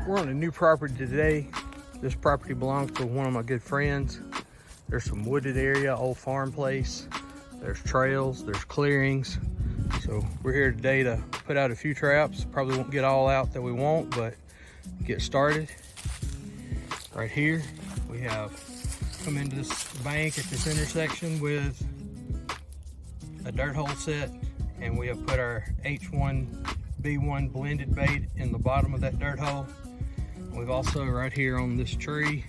We're on a new property today. This property belongs to one of my good friends. There's some wooded area, old farm place. There's trails, there's clearings. So we're here today to put out a few traps. Probably won't get all out that we want, but get started. Right here, we have come into this bank at this intersection with a dirt hole set, and we have put our H1B1 blended bait in the bottom of that dirt hole. We've also right here on this tree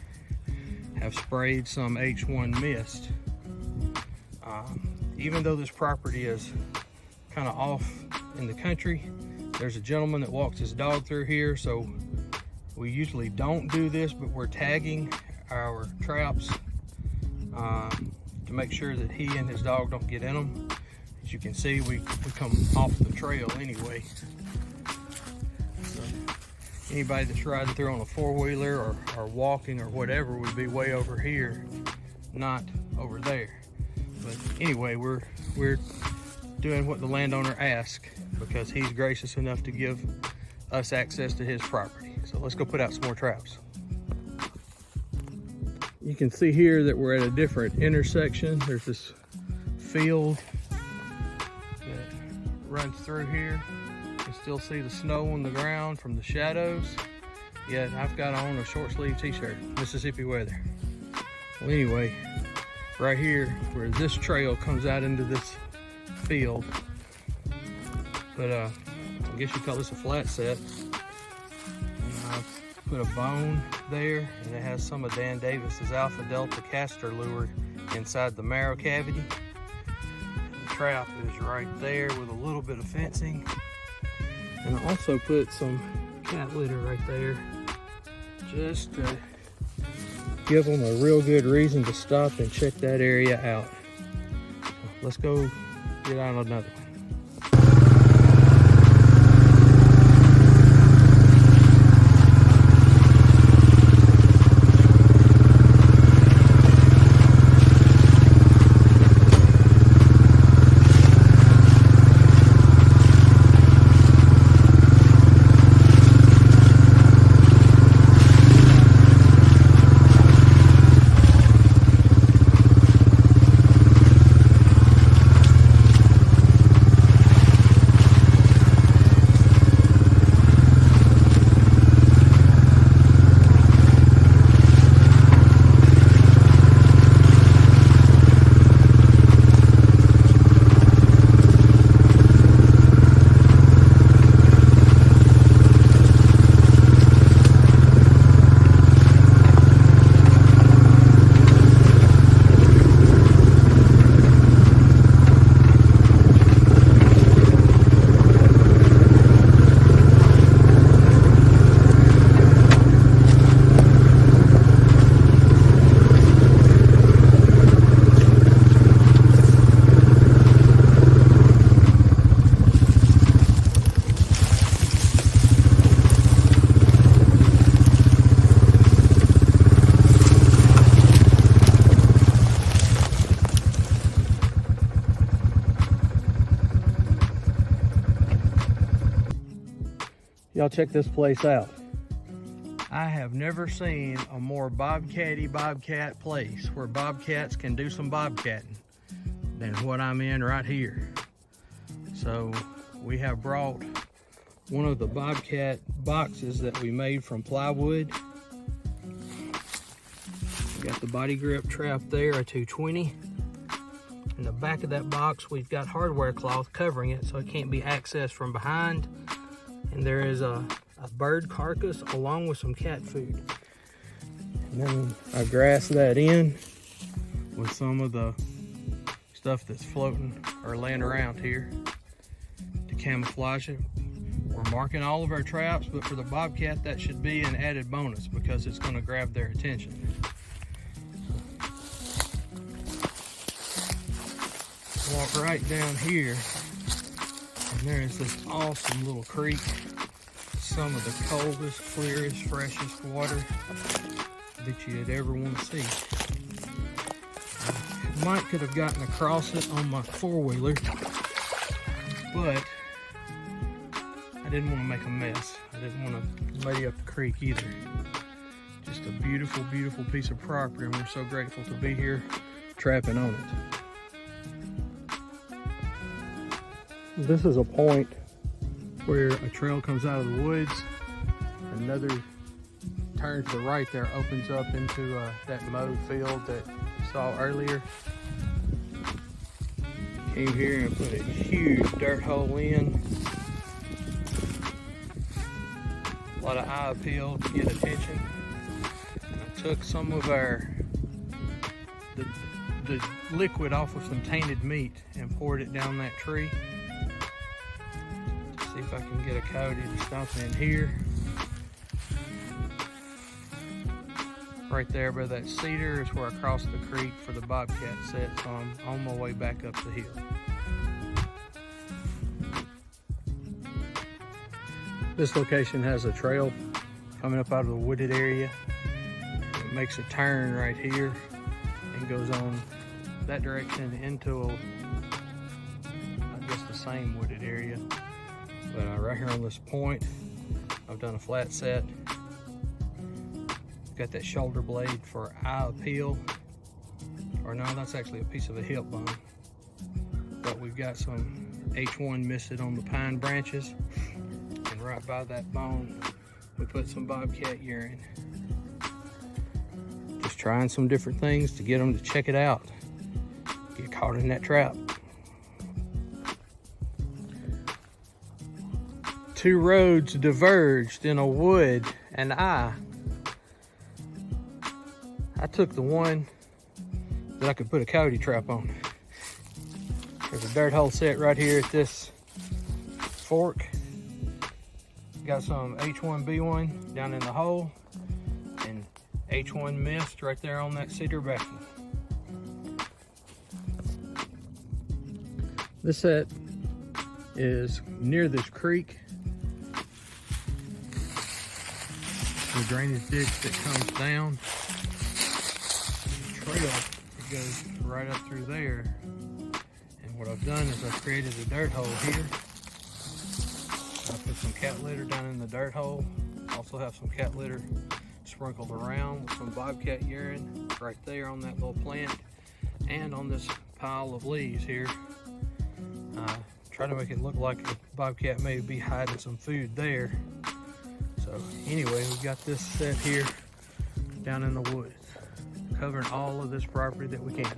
have sprayed some H1 mist. Even though this property is kind of off in the country, there's a gentleman that walks his dog through here, so we usually don't do this, but we're tagging our traps to make sure that he and his dog don't get in them. As you can see, we come off the trail anyway. So anybody that's riding through on a four-wheeler or walking or whatever would be way over here, not over there. But anyway, we're doing what the landowner asked because he's gracious enough to give us access to his property. So let's go put out some more traps. You can see here that we're at a different intersection. There's this field that runs through here. You can still see the snow on the ground from the shadows. Yet I've got on a short sleeve t-shirt, Mississippi weather. Well, anyway, right here where this trail comes out into this field, but I guess you call this a flat set. I've put a bone there, and it has some of Dan Davis's Alpha Delta castor lure inside the marrow cavity. The trap is right there with a little bit of fencing, and I also put some cat litter right there just to give them a real good reason to stop and check that area out. So let's go get out another one. Y'all check this place out. I have never seen a more bobcat place where bobcats can do some bobcatting than what I'm in right here. So we have brought one of the bobcat boxes that we made from plywood. We got the body grip trap there, a 220. In the back of that box, we've got hardware cloth covering it so it can't be accessed from behind. And there is a bird carcass along with some cat food. And then I grass that in with some of the stuff that's floating or laying around here to camouflage it. We're marking all of our traps, but for the bobcat that should be an added bonus because it's going to grab their attention. Walk right down here, and there is this awesome little creek. Some of the coldest, clearest, freshest water that you'd ever want to see. Might could have gotten across it on my four-wheeler, but I didn't want to make a mess. I didn't want to muddy up the creek either. Just a beautiful, beautiful piece of property, and we're so grateful to be here trapping on it. This is a point where a trail comes out of the woods. Another turn to the right there opens up into that mowed field that you saw earlier. Came here and put a huge dirt hole in. A lot of eye appeal to get attention. And I took some of the liquid off of some tainted meat and poured it down that tree. See if I can get a coyote to stomp in here. Right there by that cedar is where I crossed the creek for the bobcat set, so I'm on my way back up the hill. This location has a trail coming up out of the wooded area. It makes a turn right here and goes on that direction into, I guess, the same wooded area. But right here on this point, I've done a flat set. Got that shoulder blade for eye appeal, or no, that's actually a piece of a hip bone. But we've got some H1 misted on the pine branches, and right by that bone, we put some bobcat urine. Just trying some different things to get them to check it out, get caught in that trap. Two roads diverged in a wood, and I took the one that I could put a coyote trap on. There's a dirt hole set right here at this fork. Got some H1B1 down in the hole and H1 mist right there on that cedar backing. This set is near this creek. The drainage ditch that comes down. Trail that goes right up through there, and what I've done is I've created a dirt hole here. I put some cat litter down in the dirt hole. Also have some cat litter sprinkled around with some bobcat urine right there on that little plant and on this pile of leaves here. Try to make it look like a bobcat may be hiding some food there. So anyway, we've got this set here down in the woods, covering all of this property that we can.